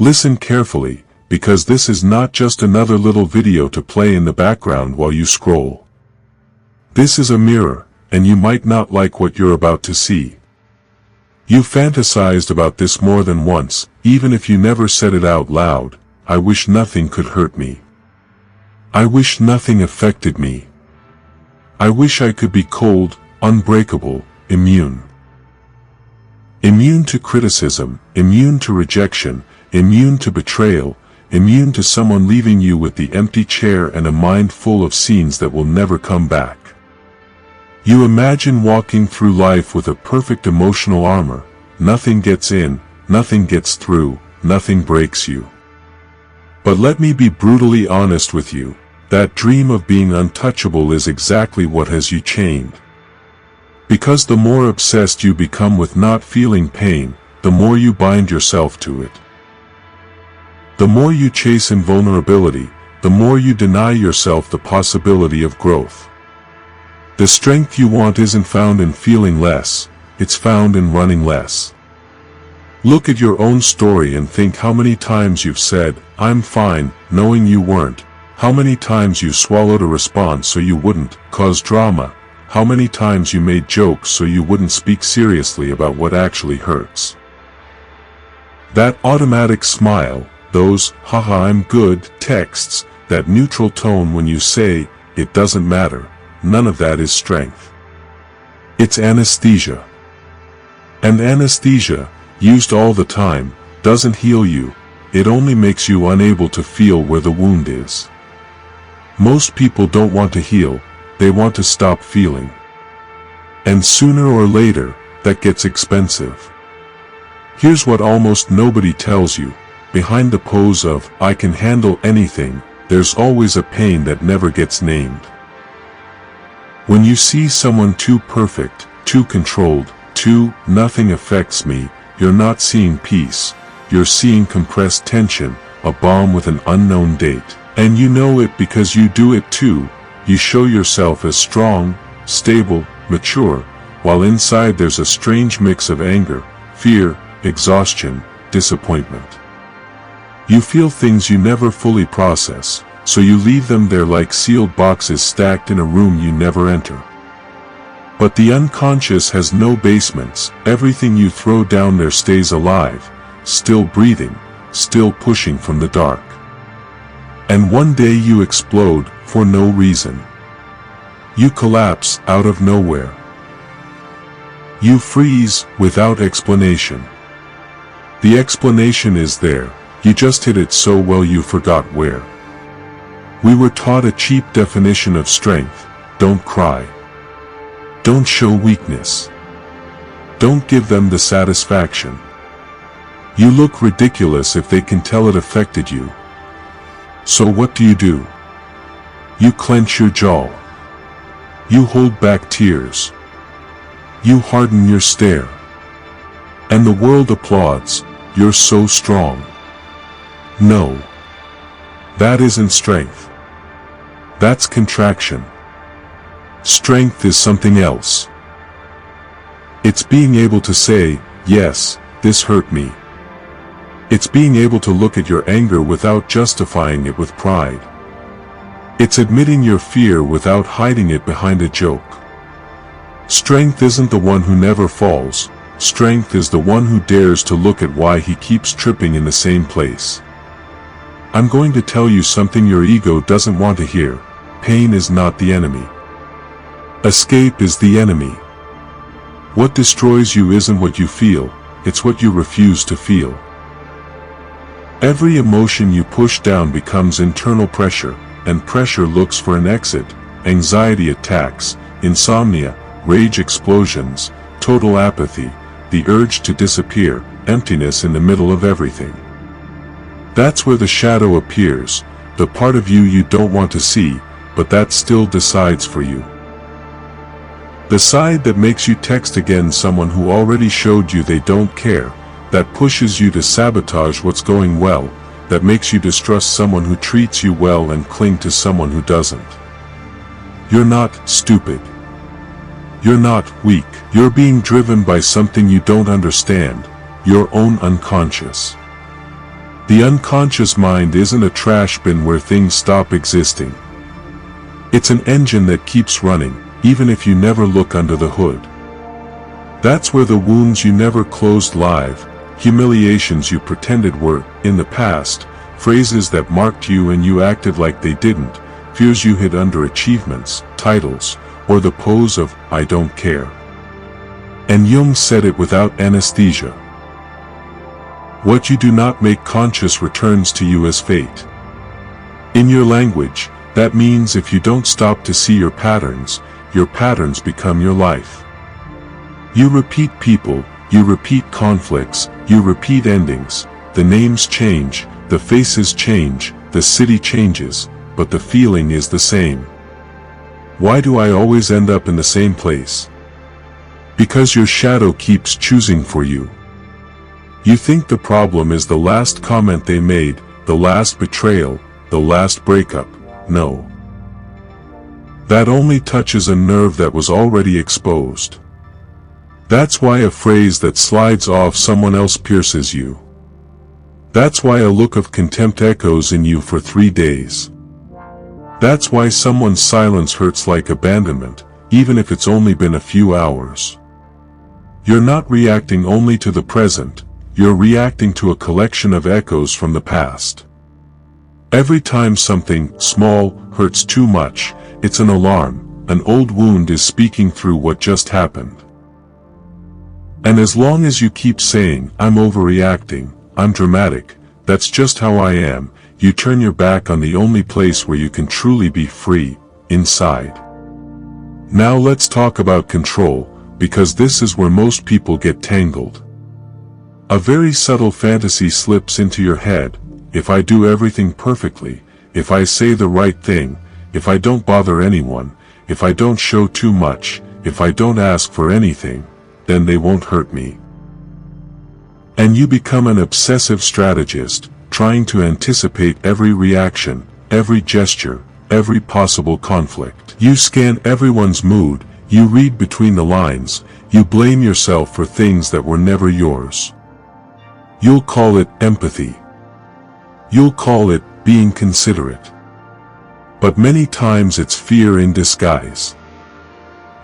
Listen carefully, because this is not just another little video to play in the background while you scroll. This is a mirror, and you might not like what you're about to see. You fantasized about this more than once, even if you never said it out loud. I wish nothing could hurt me. I wish nothing affected me. I wish I could be cold, unbreakable, immune. Immune to criticism, immune to rejection, immune to betrayal, immune to someone leaving you with the empty chair and a mind full of scenes that will never come back. You imagine walking through life with a perfect emotional armor. Nothing gets in, nothing gets through, nothing breaks you. But let me be brutally honest with you. That dream of being untouchable is exactly what has you chained. Because the more obsessed you become with not feeling pain, the more you bind yourself to it. The more you chase invulnerability, the more you deny yourself the possibility of growth. The strength you want isn't found in feeling less, it's found in running less. Look at your own story and think how many times you've said, "I'm fine," knowing you weren't. How many times you swallowed a response so you wouldn't cause drama. How many times you made jokes so you wouldn't speak seriously about what actually hurts. That automatic smile, those "haha I'm good" texts, that neutral tone when you say, "It doesn't matter," none of that is strength. It's anesthesia. And anesthesia, used all the time, doesn't heal you, it only makes you unable to feel where the wound is. Most people don't want to heal, they want to stop feeling. And sooner or later, that gets expensive. Here's what almost nobody tells you. Behind the pose of, "I can handle anything," there's always a pain that never gets named. When you see someone too perfect, too controlled, too "nothing affects me," you're not seeing peace, you're seeing compressed tension, a bomb with an unknown date. And you know it because you do it too. You show yourself as strong, stable, mature, while inside there's a strange mix of anger, fear, exhaustion, disappointment. You feel things you never fully process, so you leave them there like sealed boxes stacked in a room you never enter. But the unconscious has no basements. Everything you throw down there stays alive, still breathing, still pushing from the dark. And one day you explode, for no reason. You collapse, out of nowhere. You freeze, without explanation. The explanation is there, you just hid it so well you forgot where. We were taught a cheap definition of strength: don't cry. Don't show weakness. Don't give them the satisfaction. You look ridiculous if they can tell it affected you. So what do? You clench your jaw. You hold back tears. You harden your stare. And the world applauds, "You're so strong." No. That isn't strength. That's contraction. Strength is something else. It's being able to say, "Yes, this hurt me." It's being able to look at your anger without justifying it with pride. It's admitting your fear without hiding it behind a joke. Strength isn't the one who never falls. Strength is the one who dares to look at why he keeps tripping in the same place. I'm going to tell you something your ego doesn't want to hear. Pain is not the enemy. Escape is the enemy. What destroys you isn't what you feel, it's what you refuse to feel. Every emotion you push down becomes internal pressure, and pressure looks for an exit. Anxiety attacks, insomnia, rage explosions, total apathy, the urge to disappear, emptiness in the middle of everything. That's where the shadow appears, the part of you you don't want to see, but that still decides for you. The side that makes you text again someone who already showed you they don't care, that pushes you to sabotage what's going well, that makes you distrust someone who treats you well and cling to someone who doesn't. You're not stupid. You're not weak. You're being driven by something you don't understand, your own unconscious. The unconscious mind isn't a trash bin where things stop existing. It's an engine that keeps running, even if you never look under the hood. That's where the wounds you never closed live, humiliations you pretended were, in the past, phrases that marked you and you acted like they didn't, fears you hid under achievements, titles, or the pose of, I don't care. And Jung said it without anesthesia. What you do not make conscious returns to you as fate. In your language, that means if you don't stop to see your patterns become your life. You repeat people, you repeat conflicts, you repeat endings, the names change, the faces change, the city changes, but the feeling is the same. Why do I always end up in the same place? Because your shadow keeps choosing for you. You think the problem is the last comment they made, the last betrayal, the last breakup. No. That only touches a nerve that was already exposed. That's why a phrase that slides off someone else pierces you. That's why a look of contempt echoes in you for 3 days. That's why someone's silence hurts like abandonment, even if it's only been a few hours. You're not reacting only to the present, you're reacting to a collection of echoes from the past. Every time something small hurts too much, it's an alarm, an old wound is speaking through what just happened. And as long as you keep saying, I'm overreacting, I'm dramatic, that's just how I am, you turn your back on the only place where you can truly be free, inside. Now let's talk about control, because this is where most people get tangled. A very subtle fantasy slips into your head: if I do everything perfectly, if I say the right thing, if I don't bother anyone, if I don't show too much, if I don't ask for anything, then they won't hurt me. And you become an obsessive strategist, trying to anticipate every reaction, every gesture, every possible conflict. You scan everyone's mood, you read between the lines, you blame yourself for things that were never yours. You'll call it empathy. You'll call it being considerate. But many times it's fear in disguise.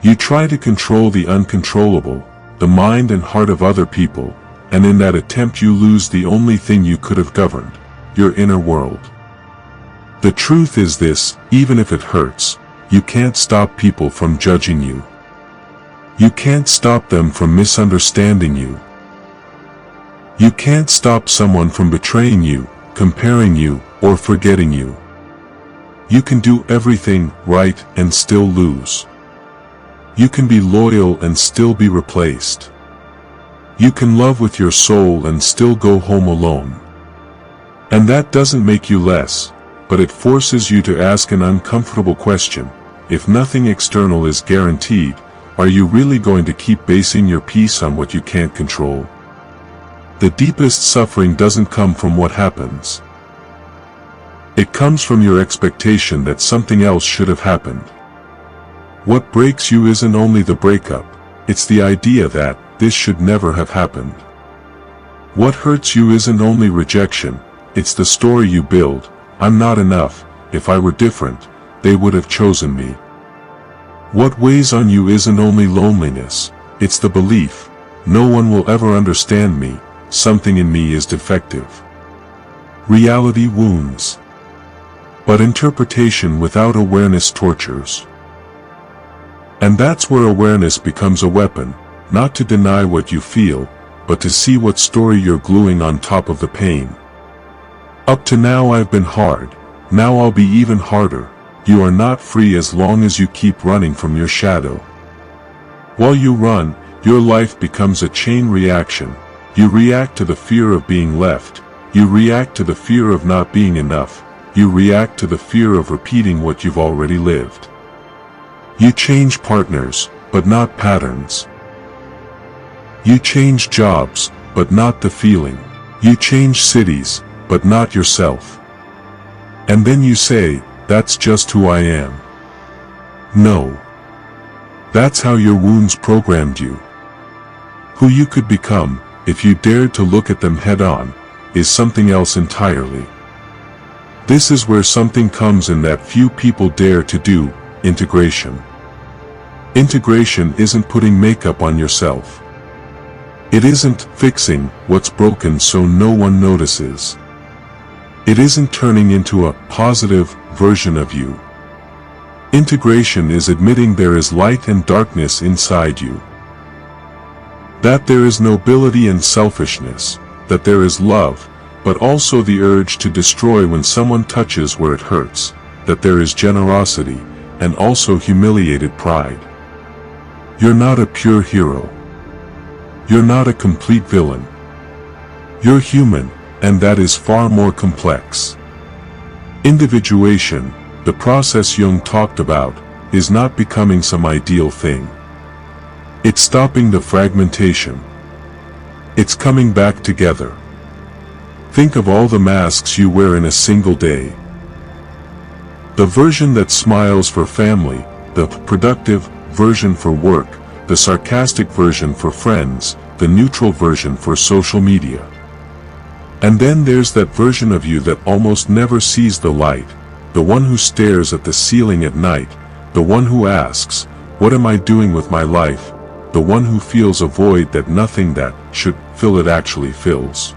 You try to control the uncontrollable, the mind and heart of other people, and in that attempt you lose the only thing you could have governed, your inner world. The truth is this: even if it hurts, you can't stop people from judging you. You can't stop them from misunderstanding you. You can't stop someone from betraying you, comparing you, or forgetting you. You can do everything right and still lose. You can be loyal and still be replaced. You can love with your soul and still go home alone. And that doesn't make you less, but it forces you to ask an uncomfortable question: if nothing external is guaranteed, are you really going to keep basing your peace on what you can't control? The deepest suffering doesn't come from what happens. It comes from your expectation that something else should have happened. What breaks you isn't only the breakup, it's the idea that this should never have happened. What hurts you isn't only rejection, it's the story you build: I'm not enough, if I were different, they would have chosen me. What weighs on you isn't only loneliness, it's the belief: no one will ever understand me, something in me is defective. Reality wounds. But interpretation without awareness tortures. And that's where awareness becomes a weapon, not to deny what you feel, but to see what story you're gluing on top of the pain. Up to now I've been hard, now I'll be even harder. You are not free as long as you keep running from your shadow. While you run, your life becomes a chain reaction. You react to the fear of being left, you react to the fear of not being enough, you react to the fear of repeating what you've already lived. You change partners, but not patterns. You change jobs, but not the feeling. You change cities, but not yourself. And then you say, that's just who I am. No. That's how your wounds programmed you. Who you could become, if you dared to look at them head on, is something else entirely. This is where something comes in that few people dare to do: integration. Integration isn't putting makeup on yourself. It isn't fixing what's broken so no one notices. It isn't turning into a positive version of you. Integration is admitting there is light and darkness inside you. That there is nobility and selfishness, that there is love, but also the urge to destroy when someone touches where it hurts, that there is generosity, and also humiliated pride. You're not a pure hero. You're not a complete villain. You're human, and that is far more complex. Individuation, the process Jung talked about, is not becoming some ideal thing. It's stopping the fragmentation. It's coming back together. Think of all the masks you wear in a single day. The version that smiles for family, the productive version for work, the sarcastic version for friends, the neutral version for social media. And then there's that version of you that almost never sees the light, the one who stares at the ceiling at night, the one who asks, "What am I doing with my life?" The one who feels a void that nothing that should fill it actually fills.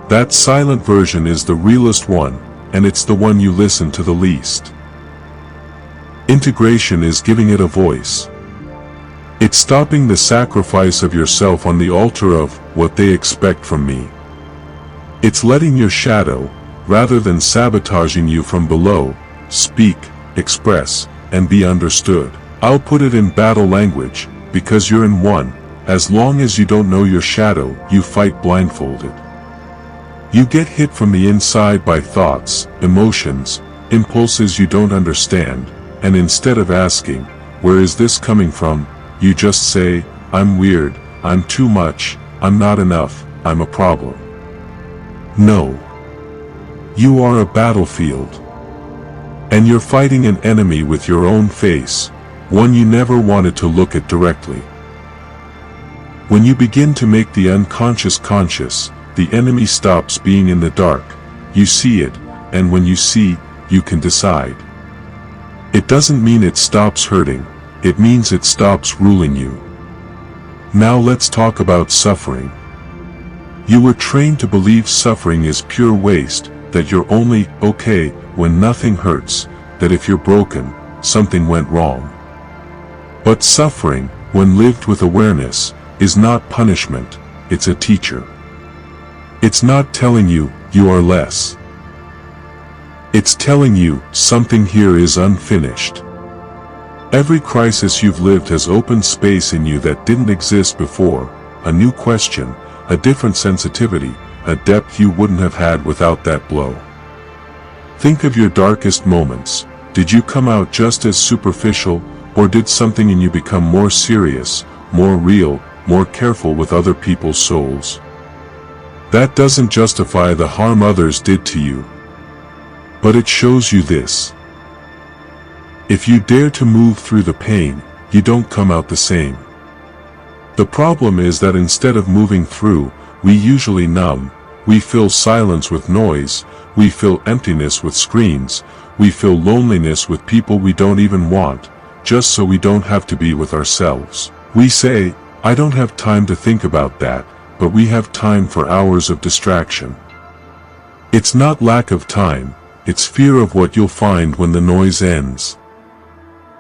That silent version is the realest one, and it's the one you listen to the least. Integration is giving it a voice. It's stopping the sacrifice of yourself on the altar of what they expect from me. It's letting your shadow, rather than sabotaging you from below, speak, express, and be understood. I'll put it in battle language, because you're in one. As long as you don't know your shadow, you fight blindfolded. You get hit from the inside by thoughts, emotions, impulses you don't understand, and instead of asking, "Where is this coming from?" you just say, "I'm weird, I'm too much, I'm not enough, I'm a problem." No. You are a battlefield. And you're fighting an enemy with your own face, one you never wanted to look at directly. When you begin to make the unconscious conscious, the enemy stops being in the dark. You see it, and when you see, you can decide. It doesn't mean it stops hurting, it means it stops ruling you. Now let's talk about suffering. You were trained to believe suffering is pure waste, that you're only okay when nothing hurts, that if you're broken, something went wrong. But suffering, when lived with awareness, is not punishment, it's a teacher. It's not telling you, you are less. It's telling you, something here is unfinished. Every crisis you've lived has opened space in you that didn't exist before, a new question, a different sensitivity, a depth you wouldn't have had without that blow. Think of your darkest moments. Did you come out just as superficial, or did something in you become more serious, more real, more careful with other people's souls? That doesn't justify the harm others did to you. But it shows you this. If you dare to move through the pain, you don't come out the same. The problem is that instead of moving through, we usually numb, we fill silence with noise, we fill emptiness with screens, we fill loneliness with people we don't even want, just so we don't have to be with ourselves. We say, "I don't have time to think about that," but we have time for hours of distraction. It's not lack of time, it's fear of what you'll find when the noise ends.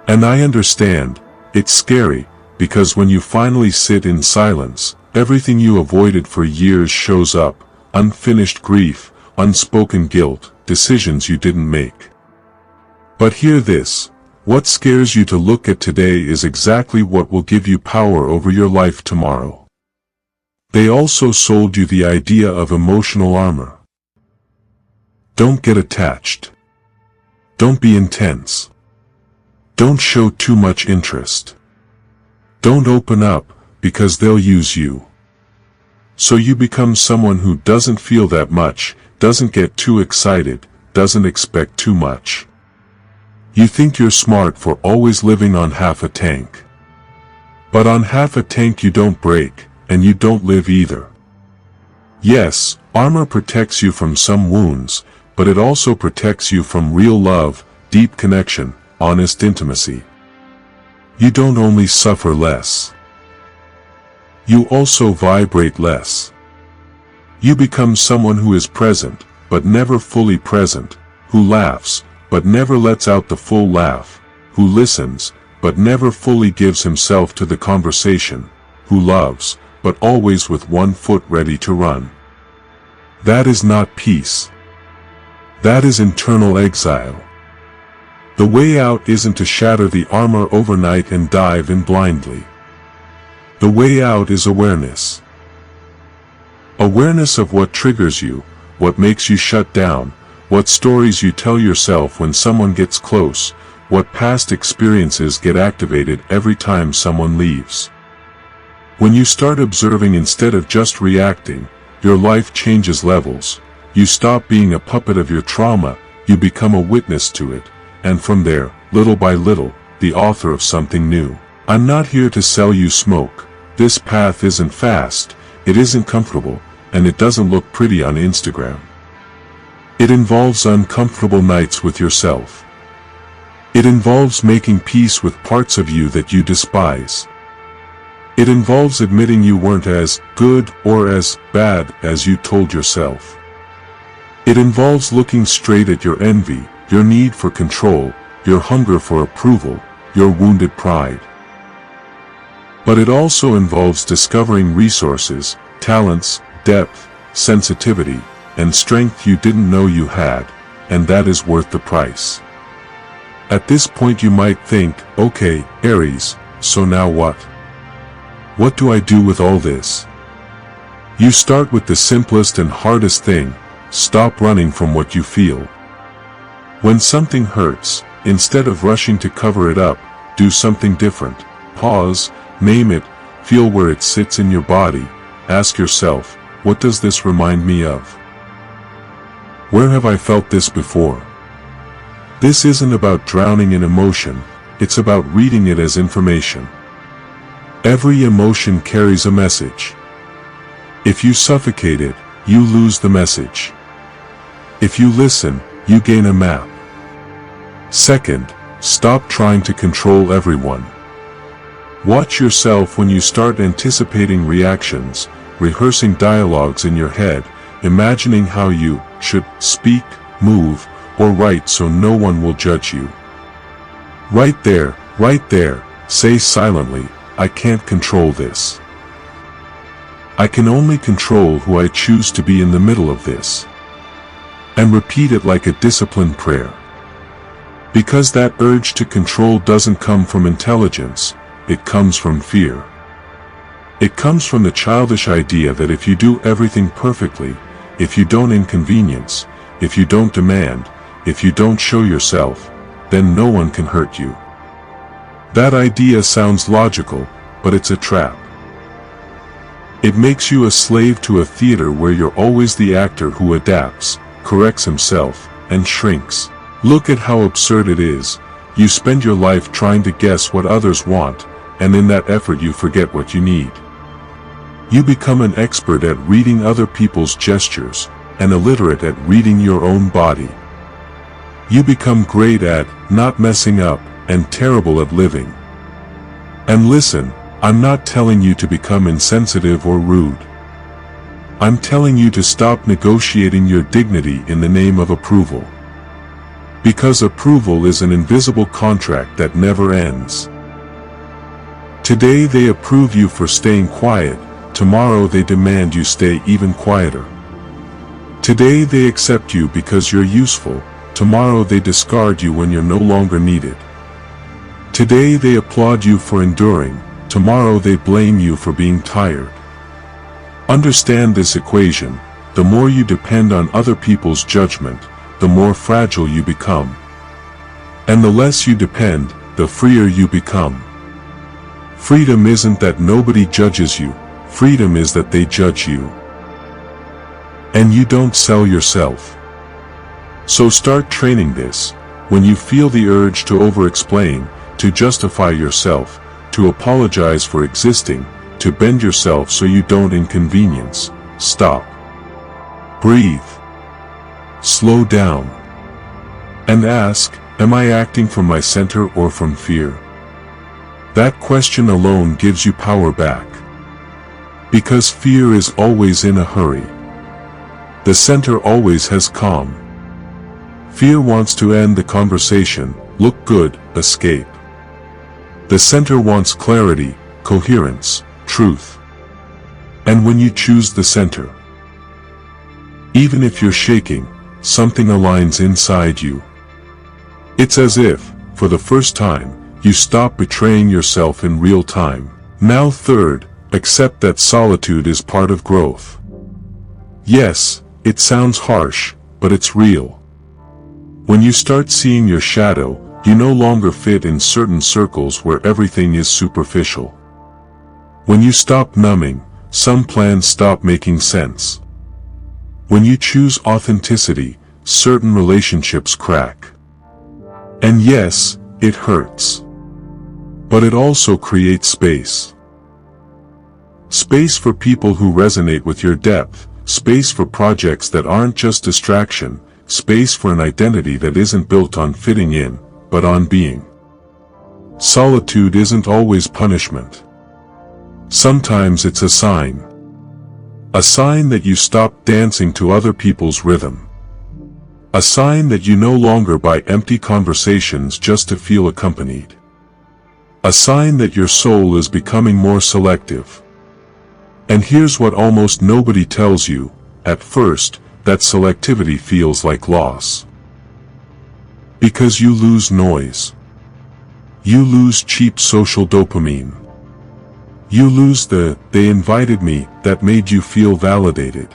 And I understand, it's scary, because when you finally sit in silence, everything you avoided for years shows up: unfinished grief, unspoken guilt, decisions you didn't make. But hear this: what scares you to look at today is exactly what will give you power over your life tomorrow. They also sold you the idea of emotional armor. Don't get attached. Don't be intense. Don't show too much interest. Don't open up, because they'll use you. So you become someone who doesn't feel that much, doesn't get too excited, doesn't expect too much. You think you're smart for always living on half a tank. But on half a tank you don't break, and you don't live either. Yes, armor protects you from some wounds, but it also protects you from real love, deep connection, honest intimacy. You don't only suffer less. You also vibrate less. You become someone who is present, but never fully present, who laughs, but never lets out the full laugh, who listens, but never fully gives himself to the conversation, who loves, but always with one foot ready to run. That is not peace. That is internal exile. The way out isn't to shatter the armor overnight and dive in blindly. The way out is awareness. Awareness of what triggers you, what makes you shut down, what stories you tell yourself when someone gets close, what past experiences get activated every time someone leaves. When you start observing instead of just reacting, your life changes levels. You stop being a puppet of your trauma, you become a witness to it, and from there, little by little, the author of something new. I'm not here to sell you smoke. This path isn't fast, it isn't comfortable, and it doesn't look pretty on Instagram. It involves uncomfortable nights with yourself. It involves making peace with parts of you that you despise. It involves admitting you weren't as good or as bad as you told yourself. It involves looking straight at your envy, your need for control, your hunger for approval, your wounded pride. But it also involves discovering resources, talents, depth, sensitivity, and strength you didn't know you had, and that is worth the price. At this point you might think, okay, Aries, so now what? What do I do with all this? You start with the simplest and hardest thing: stop running from what you feel. When something hurts, instead of rushing to cover it up, do something different. Pause, name it, feel where it sits in your body, ask yourself, what does this remind me of? Where have I felt this before? This isn't about drowning in emotion, it's about reading it as information. Every emotion carries a message. If you suffocate it, you lose the message. If you listen, you gain a map. Second, stop trying to control everyone. Watch yourself when you start anticipating reactions, rehearsing dialogues in your head, imagining how you should speak, move, or write so no one will judge you. Right there, say silently, I can't control this. I can only control who I choose to be in the middle of this. And repeat it like a disciplined prayer. Because that urge to control doesn't come from intelligence, it comes from fear. It comes from the childish idea that if you do everything perfectly, if you don't inconvenience, if you don't demand, if you don't show yourself, then no one can hurt you. That idea sounds logical, but it's a trap. It makes you a slave to a theater where you're always the actor who adapts, corrects himself, and shrinks. Look at how absurd it is. You spend your life trying to guess what others want, and in that effort you forget what you need. You become an expert at reading other people's gestures, and illiterate at reading your own body. You become great at not messing up, and terrible at living. And listen, I'm not telling you to become insensitive or rude. I'm telling you to stop negotiating your dignity in the name of approval. Because approval is an invisible contract that never ends. Today they approve you for staying quiet, tomorrow they demand you stay even quieter. Today they accept you because you're useful, tomorrow they discard you when you're no longer needed. Today they applaud you for enduring, tomorrow they blame you for being tired. Understand this equation: the more you depend on other people's judgment, the more fragile you become. And the less you depend, the freer you become. Freedom isn't that nobody judges you, freedom is that they judge you. And you don't sell yourself. So start training this. When you feel the urge to over-explain, to justify yourself, to apologize for existing, to bend yourself so you don't inconvenience, stop. Breathe. Slow down. And ask, am I acting from my center or from fear? That question alone gives you power back. Because fear is always in a hurry. The center always has calm. Fear wants to end the conversation, look good, escape. The center wants clarity, coherence, truth. And when you choose the center, even if you're shaking, something aligns inside you. It's as if, for the first time, you stop betraying yourself in real time. Now third, accept that solitude is part of growth. Yes, it sounds harsh, but it's real. When you start seeing your shadow, you no longer fit in certain circles where everything is superficial. When you stop numbing, some plans stop making sense. When you choose authenticity, certain relationships crack. And yes, it hurts. But it also creates space. Space for people who resonate with your depth, space for projects that aren't just distraction, space for an identity that isn't built on fitting in, but on being. Solitude isn't always punishment. Sometimes it's a sign. A sign that you stop dancing to other people's rhythm. A sign that you no longer buy empty conversations just to feel accompanied. A sign that your soul is becoming more selective. And here's what almost nobody tells you, at first, that selectivity feels like loss. Because you lose noise. You lose cheap social dopamine. You lose the, they invited me, that made you feel validated.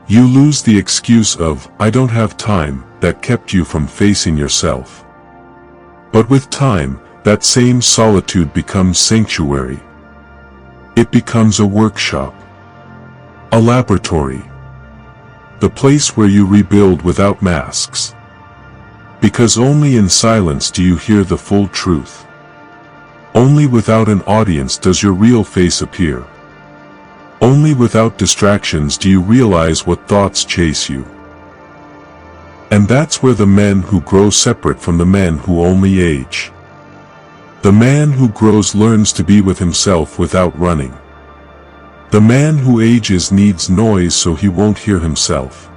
You lose the excuse of, I don't have time, that kept you from facing yourself. But with time, that same solitude becomes sanctuary. It becomes a workshop. A laboratory. The place where you rebuild without masks. Because only in silence do you hear the full truth. Only without an audience does your real face appear. Only without distractions do you realize what thoughts chase you. And that's where the men who grow separate from the men who only age. The man who grows learns to be with himself without running. The man who ages needs noise so he won't hear himself.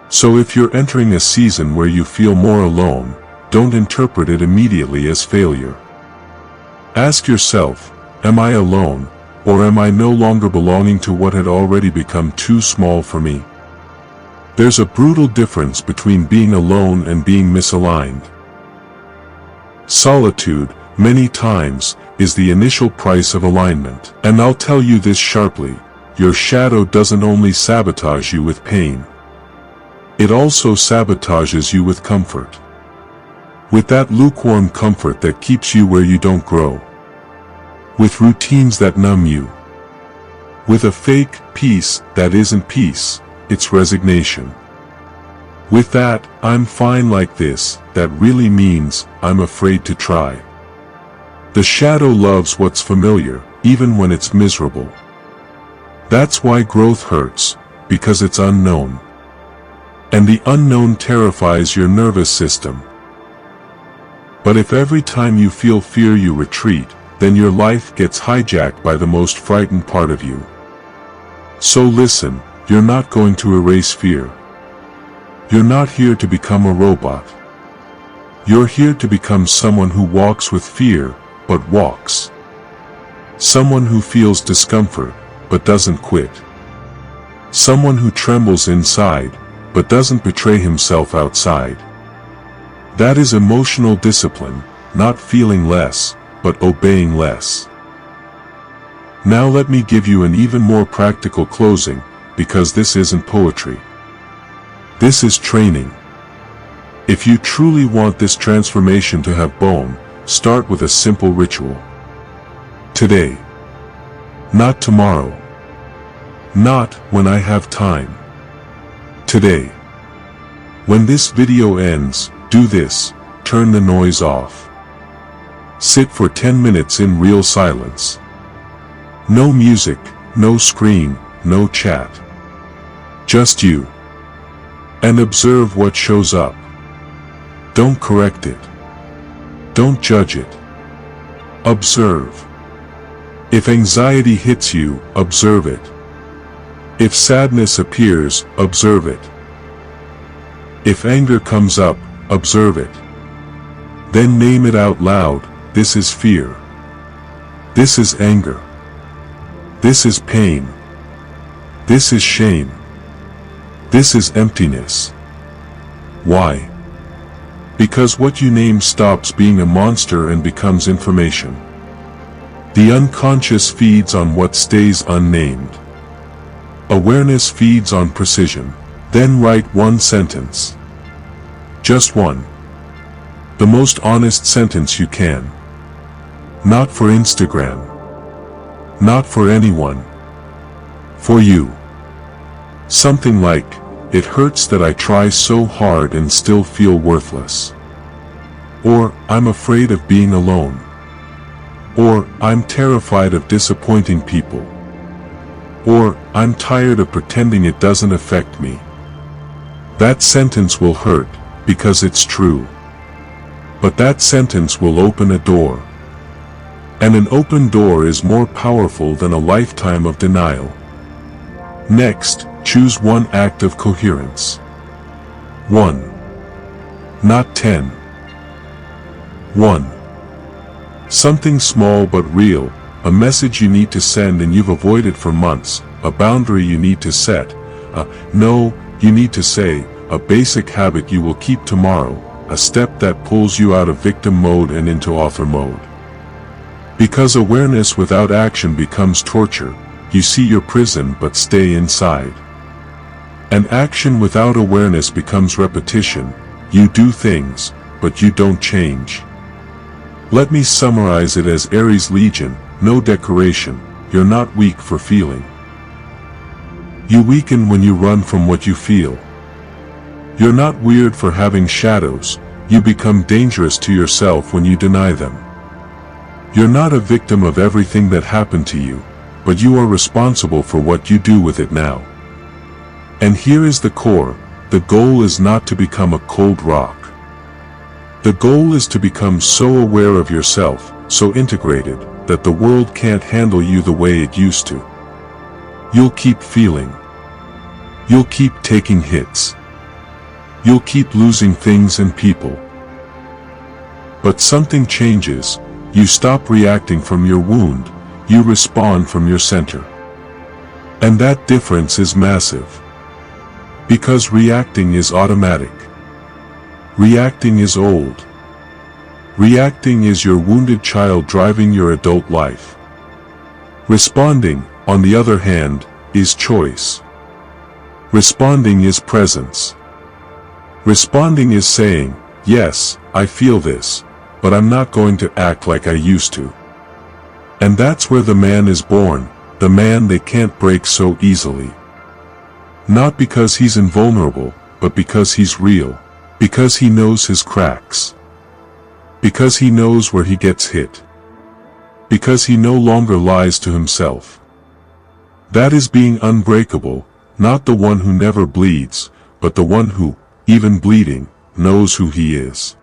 So if you're entering a season where you feel more alone, don't interpret it immediately as failure. Ask yourself, am I alone, or am I no longer belonging to what had already become too small for me? There's a brutal difference between being alone and being misaligned. Solitude, many times, is the initial price of alignment. And I'll tell you this sharply, your shadow doesn't only sabotage you with pain. It also sabotages you with comfort. With that lukewarm comfort that keeps you where you don't grow. With routines that numb you. With a fake peace that isn't peace, it's resignation. With that, I'm fine like this, that really means, I'm afraid to try. The shadow loves what's familiar, even when it's miserable. That's why growth hurts, because it's unknown. And the unknown terrifies your nervous system. But if every time you feel fear you retreat, then your life gets hijacked by the most frightened part of you. So listen, you're not going to erase fear. You're not here to become a robot. You're here to become someone who walks with fear, but walks. Someone who feels discomfort, but doesn't quit. Someone who trembles inside, but doesn't betray himself outside. That is emotional discipline, not feeling less, but obeying less. Now let me give you an even more practical closing, because this isn't poetry. This is training. If you truly want this transformation to have bone, start with a simple ritual. Today. Not tomorrow. Not when I have time. Today. When this video ends, do this, turn the noise off. Sit for 10 minutes in real silence. No music, no screen, no chat. Just you. And observe what shows up. Don't correct it. Don't judge it. Observe. If anxiety hits you, observe it. If sadness appears, observe it. If anger comes up, observe it. Then name it out loud. This is fear. This is anger. This is pain. This is shame. This is emptiness. Why? Because what you name stops being a monster and becomes information. The unconscious feeds on what stays unnamed. Awareness feeds on precision. Then write one sentence. Just one. The most honest sentence you can. Not for Instagram. Not for anyone. For you. Something like, "It hurts that I try so hard and still feel worthless." Or, "I'm afraid of being alone." Or, "I'm terrified of disappointing people." Or, "I'm tired of pretending it doesn't affect me." That sentence will hurt, because it's true. But that sentence will open a door. And an open door is more powerful than a lifetime of denial. Next, choose one act of coherence. 1. Not 10. 1. Something small but real, a message you need to send and you've avoided for months, a boundary you need to set, a no you need to say, a basic habit you will keep tomorrow, a step that pulls you out of victim mode and into author mode. Because awareness without action becomes torture, you see your prison but stay inside. And action without awareness becomes repetition, you do things, but you don't change. Let me summarize it as Aries Legion, no decoration, you're not weak for feeling. You weaken when you run from what you feel. You're not weird for having shadows, you become dangerous to yourself when you deny them. You're not a victim of everything that happened to you, but you are responsible for what you do with it now. And here is the core, the goal is not to become a cold rock. The goal is to become so aware of yourself, so integrated, that the world can't handle you the way it used to. You'll keep feeling. You'll keep taking hits. You'll keep losing things and people. But something changes, you stop reacting from your wound, you respond from your center. And that difference is massive. Because reacting is automatic. Reacting is old. Reacting is your wounded child driving your adult life. Responding, on the other hand, is choice. Responding is presence. Responding is saying, yes, I feel this, but I'm not going to act like I used to. And that's where the man is born, the man they can't break so easily. Not because he's invulnerable, but because he's real. Because he knows his cracks. Because he knows where he gets hit. Because he no longer lies to himself. That is being unbreakable, not the one who never bleeds, but the one who, even bleeding, knows who he is.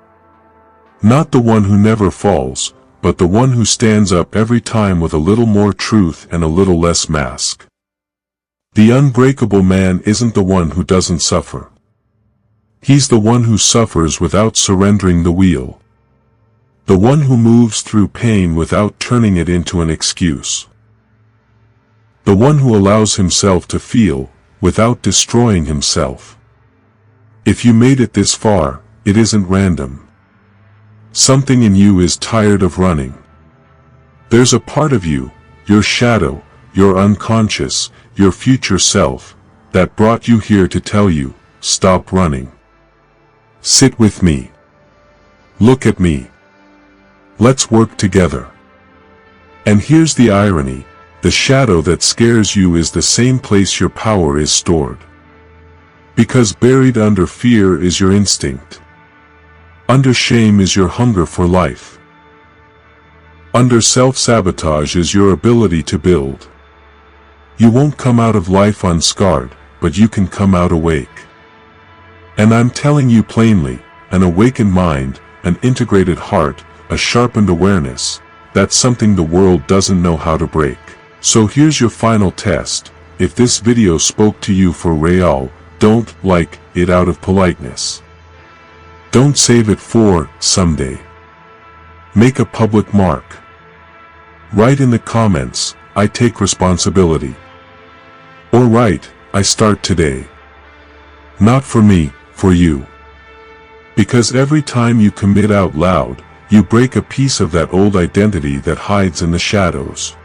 Not the one who never falls, but the one who stands up every time with a little more truth and a little less mask. The unbreakable man isn't the one who doesn't suffer. He's the one who suffers without surrendering the wheel. The one who moves through pain without turning it into an excuse. The one who allows himself to feel, without destroying himself. If you made it this far, it isn't random. Something in you is tired of running. There's a part of you, your shadow, your unconscious, your future self, that brought you here to tell you, stop running. Sit with me. Look at me. Let's work together. And here's the irony, the shadow that scares you is the same place your power is stored. Because buried under fear is your instinct. Under shame is your hunger for life. Under self-sabotage is your ability to build. You won't come out of life unscarred, but you can come out awake. And I'm telling you plainly, an awakened mind, an integrated heart, a sharpened awareness, that's something the world doesn't know how to break. So here's your final test. If this video spoke to you for real, don't like it out of politeness. Don't save it for someday. Make a public mark. Write in the comments, I take responsibility. Or write, I start today. Not for me, for you. Because every time you commit out loud, you break a piece of that old identity that hides in the shadows.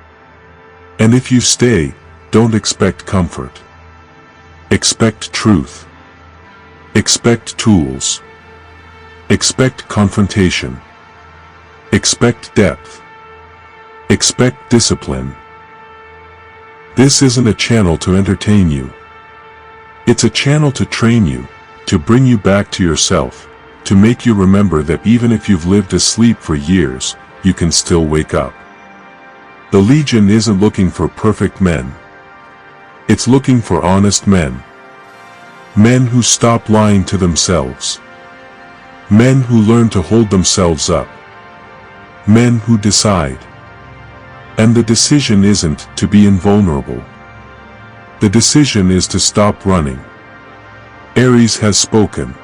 And if you stay, don't expect comfort. Expect truth. Expect tools. Expect confrontation. Expect depth. Expect discipline. This isn't a channel to entertain you. It's a channel to train you, to bring you back to yourself, to make you remember that even if you've lived asleep for years, you can still wake up. The Legion isn't looking for perfect men. It's looking for honest men. Men who stop lying to themselves. Men who learn to hold themselves up. Men who decide. And the decision isn't to be invulnerable. The decision is to stop running. Aries has spoken.